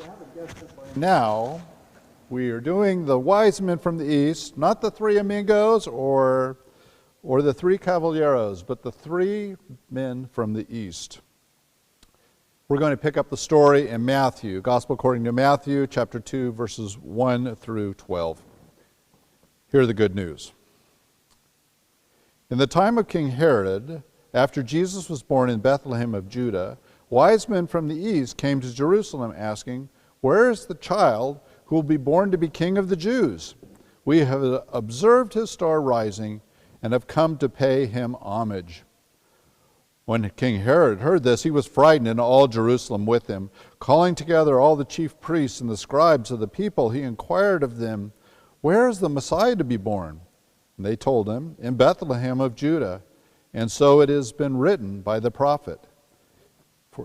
haven't guessed it by now, we are doing the wise men from the east, not the three amigos or the three caballeros, but the three men from the east. We're going to pick up the story in Matthew, Gospel according to Matthew, chapter 2, verses 1 through 12. Hear the good news. In the time of King Herod, after Jesus was born in Bethlehem of Judah, wise men from the east came to Jerusalem asking, "Where is the child who will be born to be king of the Jews? We have observed his star rising and have come to pay him homage." When King Herod heard this, he was frightened, and all Jerusalem with him. Calling together all the chief priests and the scribes of the people, he inquired of them, "Where is the Messiah to be born?" And they told him, "In Bethlehem of Judah. And so it has been written by the prophet.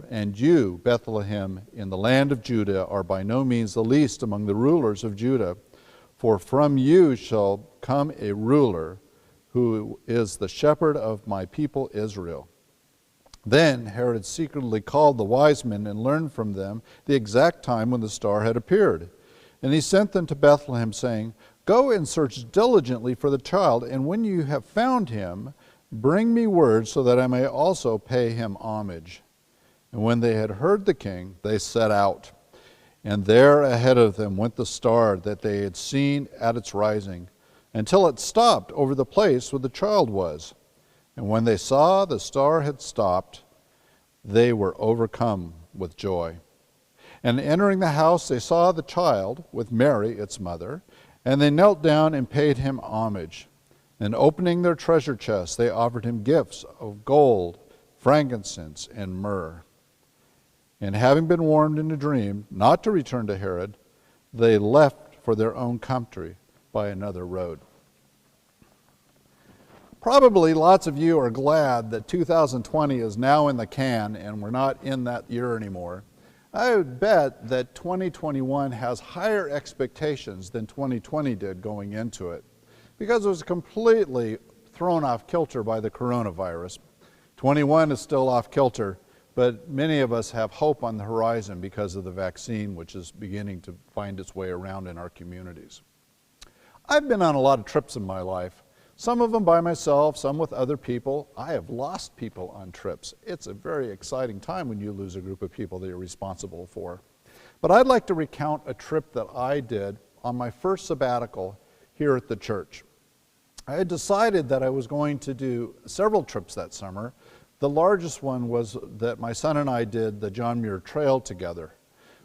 And you, Bethlehem, in the land of Judah, are by no means the least among the rulers of Judah. For from you shall come a ruler who is the shepherd of my people Israel." Then Herod secretly called the wise men and learned from them the exact time when the star had appeared. And he sent them to Bethlehem, saying, "Go and search diligently for the child, and when you have found him, bring me word so that I may also pay him homage." And when they had heard the king, they set out. And there ahead of them went the star that they had seen at its rising, until it stopped over the place where the child was. And when they saw the star had stopped, they were overcome with joy. And entering the house, they saw the child with Mary, its mother, and they knelt down and paid him homage. And opening their treasure chests, they offered him gifts of gold, frankincense, and myrrh. And having been warned in a dream not to return to Herod, they left for their own country by another road. Probably lots of you are glad that 2020 is now in the can and we're not in that year anymore. I would bet that 2021 has higher expectations than 2020 did going into it, because it was completely thrown off kilter by the coronavirus. 21 is still off kilter, but many of us have hope on the horizon because of the vaccine, which is beginning to find its way around in our communities. I've been on a lot of trips in my life. Some of them by myself, some with other people. I have lost people on trips. It's a very exciting time when you lose a group of people that you're responsible for. But I'd like to recount a trip that I did on my first sabbatical here at the church. I had decided that I was going to do several trips that summer. The largest one was that my son and I did the John Muir Trail together.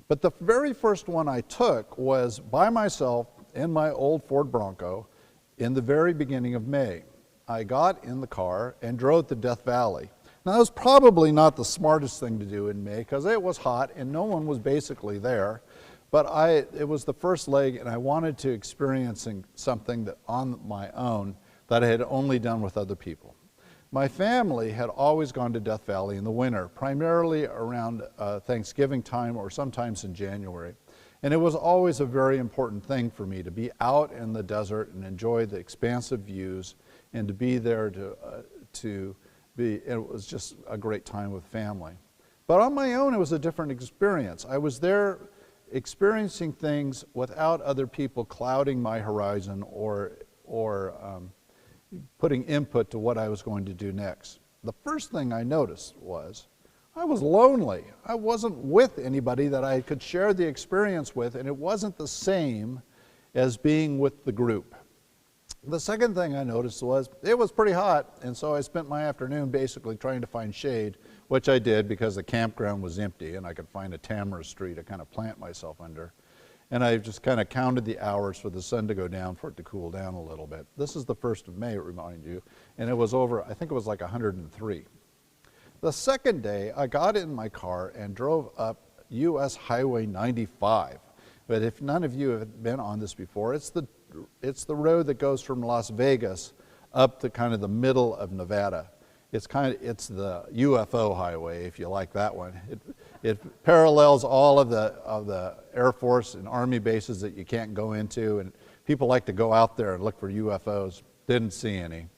But the very first one I took was by myself in my old Ford Bronco in the very beginning of May. I got in the car and drove to Death Valley. Now, that was probably not the smartest thing to do in May because it was hot and no one was basically there. But it was the first leg, and I wanted to experience something that on my own that I had only done with other people. My family had always gone to Death Valley in the winter, primarily around Thanksgiving time or sometimes in January. And it was always a very important thing for me to be out in the desert and enjoy the expansive views and to be there it was just a great time with family. But on my own, it was a different experience. I was there experiencing things without other people clouding my horizon or putting input to what I was going to do next. The first thing I noticed was I was lonely. I wasn't with anybody that I could share the experience with, and it wasn't the same as being with the group. The second thing I noticed was it was pretty hot, and so I spent my afternoon basically trying to find shade, which I did because the campground was empty and I could find a tamarisk tree to kind of plant myself under. And I just kind of counted the hours for the sun to go down, for it to cool down a little bit. This is the 1st of May, remind you, and it was over, I think it was like 103. The second day, I got in my car and drove up US Highway 95. But if none of you have been on this before, it's the road that goes from Las Vegas up to kind of the middle of Nevada. It's the UFO highway, if you like that one. It parallels all of the Air Force and Army bases that you can't go into, and people like to go out there and look for UFOs. Didn't see any.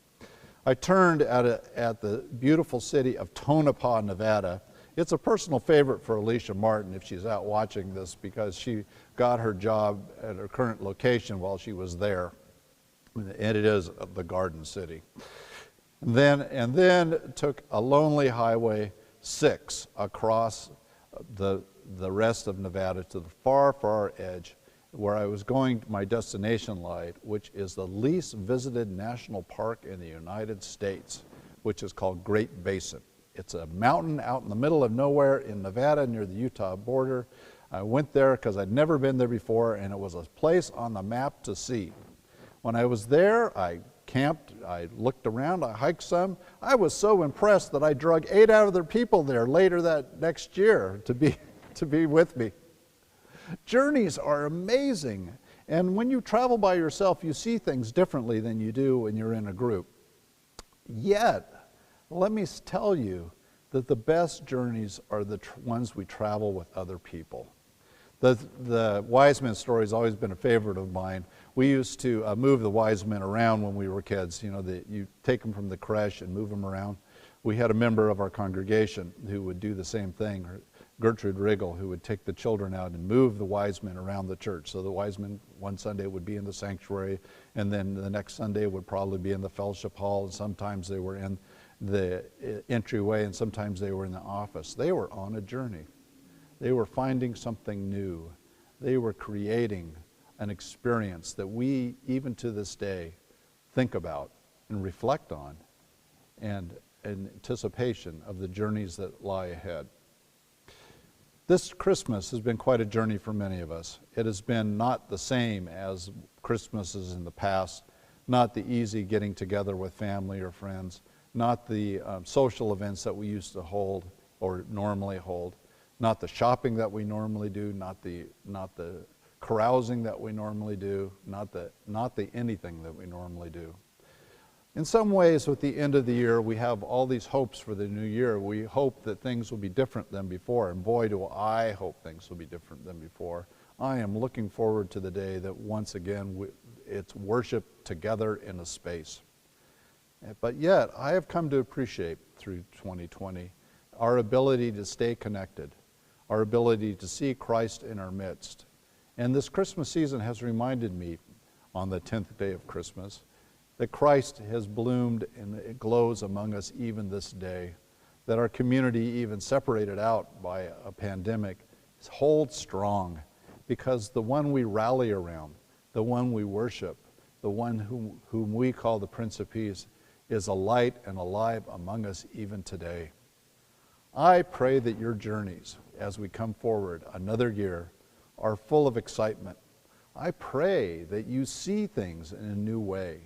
I turned at the beautiful city of Tonopah, Nevada. It's a personal favorite for Alicia Martin if she's out watching this, because she got her job at her current location while she was there. And it is the Garden City. And then took a lonely Highway 6 across the rest of Nevada to the far, far edge, where I was going to my destination light, which is the least visited national park in the United States, which is called Great Basin. It's a mountain out in the middle of nowhere in Nevada near the Utah border. I went there because I'd never been there before, and it was a place on the map to see. When I was there, I camped, I looked around, I hiked some. I was so impressed that I drug 8 other people there later that next year to be with me. Journeys are amazing, and when you travel by yourself, you see things differently than you do when you're in a group. Yet, let me tell you that the best journeys are the ones we travel with other people. The wise men story has always been a favorite of mine. We used to move the wise men around when we were kids. You know, you take them from the creche and move them around. We had a member of our congregation who would do the same thing, Gertrude Riggle, who would take the children out and move the wise men around the church. So the wise men one Sunday would be in the sanctuary, and then the next Sunday would probably be in the fellowship hall, and sometimes they were in the entryway, and sometimes they were in the office. They were on a journey. They were finding something new. They were creating an experience that we, even to this day, think about and reflect on, and in anticipation of the journeys that lie ahead. This Christmas has been quite a journey for many of us. It has been not the same as Christmases in the past, not the easy getting together with family or friends, not the social events that we used to hold or normally hold, not the shopping that we normally do, not the carousing that we normally do, not the anything that we normally do. In some ways, with the end of the year, we have all these hopes for the new year. We hope that things will be different than before, and boy, do I hope things will be different than before. I am looking forward to the day that once again it's worship together in a space. But yet, I have come to appreciate through 2020 our ability to stay connected, our ability to see Christ in our midst. And this Christmas season has reminded me, on the 10th day of Christmas, that Christ has bloomed and it glows among us even this day, that our community, even separated out by a pandemic, holds strong, because the one we rally around, the one we worship, the one whom we call the Prince of Peace, is a light and alive among us even today. I pray that your journeys, as we come forward another year, are full of excitement. I pray that you see things in a new way,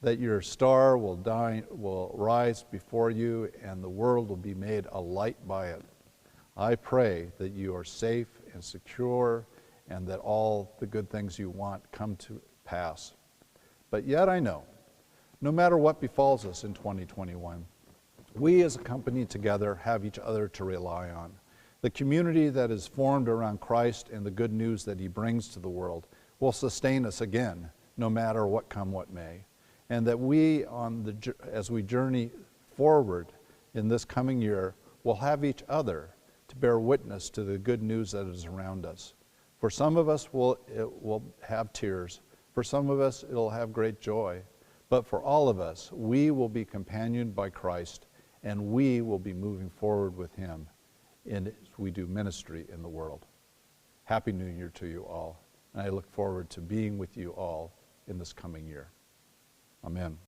that your star will rise before you and the world will be made a light by it. I pray that you are safe and secure and that all the good things you want come to pass. But yet I know, no matter what befalls us in 2021, we as a company together have each other to rely on. The community that is formed around Christ and the good news that he brings to the world will sustain us again, no matter what come what may. And that we, as we journey forward in this coming year, will have each other to bear witness to the good news that is around us. For some of us, it will have tears. For some of us, it'll have great joy. But for all of us, we will be companioned by Christ, and we will be moving forward with him as we do ministry in the world. Happy New Year to you all, and I look forward to being with you all in this coming year. Amen.